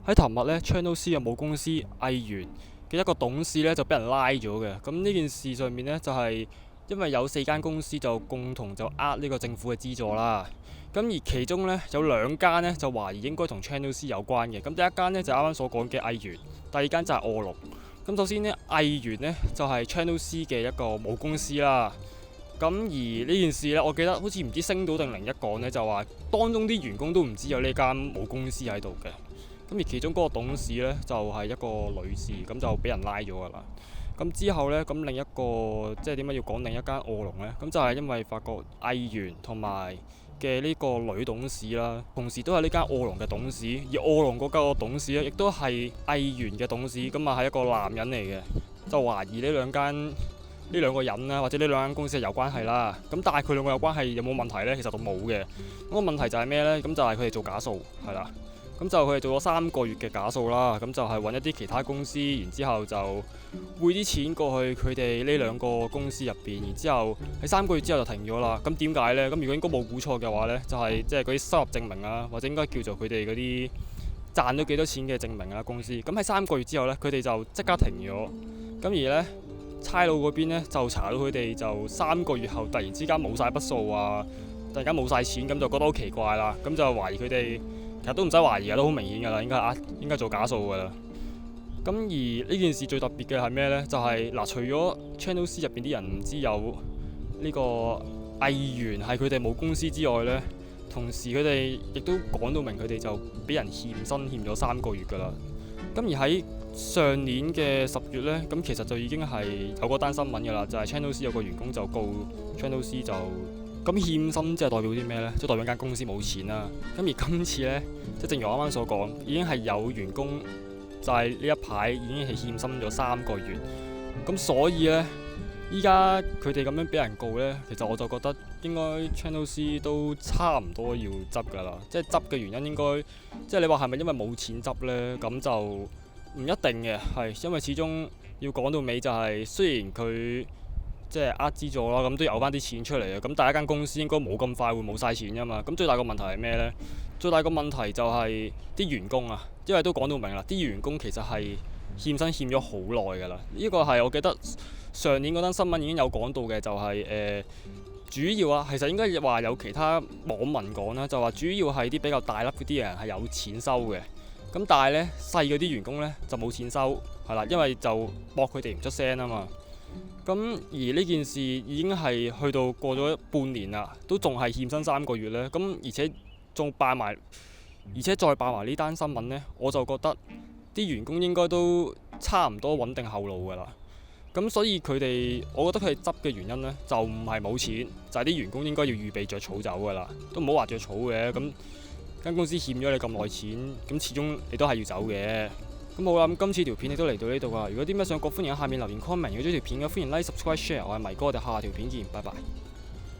喺尋日呢 Channel C 嘅母公司藝源嘅一個董事呢，就俾人拉咗嘅。咁呢件事上面呢，就係因為有4間公司就共同就呢個政府嘅資助啦。咁而其中呢，有2間呢，就懷疑應該同 Channel C 有關嘅。咁第一間呢，就啱啱所講嘅藝源，第二間就係臥龍。咁首先呢，藝源呢，就係 Channel C 嘅一個母公司啦。咁而呢件事呢，我記得好似唔知星島定01講呢，就話當中啲員工都唔知有呢間母公司喺度嘅。咁而其中嗰個董事呢，就係一個女士，咁就俾人拉咗㗎啦。咁之後呢，咁另一個即係點解要講另一間臥龍呢？咁就係因為發覺藝源同埋嘅呢個女董事啦，同時都係呢間臥龍嘅董事，而臥龍嗰個董事呢，亦都係藝源嘅董事，咁啊係一個男人嚟嘅，就懷疑呢兩個人啦，或者呢2間公司係有關係啦。咁但係佢2個有關係有冇問題呢？其實都冇嘅。咁個問題就係咩呢？咁就係佢哋做假數，係啦。咁就佢哋做咗3個月嘅假數啦。咁就係揾一啲其他公司，然之後就匯啲錢過去佢哋呢2個公司入邊，然之後喺3個月之後就停咗啦。咁點解呢？咁如果應該冇估錯嘅話呢，就係即係嗰啲收入證明啊，或者應該叫做佢哋嗰啲賺咗幾多錢嘅證明啊，公司。咁喺3個月之後呢，佢哋就即刻停咗。咁而呢，差佬嗰邊呢，就查到佢哋就3個月後突然之間冇晒筆數啊，突然間冇晒錢，咁就覺得好奇怪啦。咁就懷疑佢哋。其實都唔使懷疑啊，都好明顯㗎啦，應該做假數㗎啦。咁而呢件事最特別嘅係咩呢？就係除咗 Channel C 入邊啲人唔知有呢個藝源係佢哋母公司之外呢，同時佢哋亦都講到明佢哋就俾人欠薪欠咗3個月㗎啦。咁而喺上年嘅10月呢，咁其實就已經係有嗰單新聞㗎啦，就係 Channel C 有個員工就告 Channel C 就。咁欠薪即係代表啲咩呢？即係代表間公司冇錢啦。咁而今次呢，即係正如我啱啱所講，已經係有員工就係呢一排已經係欠薪咗3個月。咁所以呢，依家佢哋咁樣俾人告呢，其實我就覺得應該 Channel C 都差唔多要執㗎啦。即係執嘅原因應該，即係你話係咪因為冇錢執呢？咁就唔一定嘅，係因為始終要講到尾就係雖然佢。即係資助啦，咁都有翻啲錢出嚟嘅。咁第一間公司應該冇咁快會冇晒錢㗎嘛。咁最大個問題係咩呢？最大個問題就係啲員工啊，因為都講到明啦，啲員工其實係欠薪欠咗好耐㗎啦。呢個係我記得上年嗰單新聞已經有講到嘅，就係主要啊，其實應該話有其他網民講啦，就話主要係啲比較大粒嗰啲人係有錢收嘅。咁但係呢，細嗰啲員工呢就冇錢收，係啦，因為就駁佢哋唔出聲啊嘛。咁而呢件事已經係去到過咗半年啦，都仲係欠薪3個月呢。咁而且仲再爆埋呢單新聞呢，我就覺得啲員工應該都差唔多穩定後路㗎啦。咁所以我覺得佢哋執嘅原因呢，就唔係冇錢，就係啲員工應該要預備着草走㗎啦。都唔好話着草嘅，咁間公司欠咗你咁耐錢，咁始終你都係要走嘅。咁好啦，咁今次條片亦都嚟到呢度啦。如果啲咩想講，歡迎喺下面留言 comment。如果中意條片嘅，歡迎 like、subscribe、share。我係米哥，我哋下條片見，拜拜。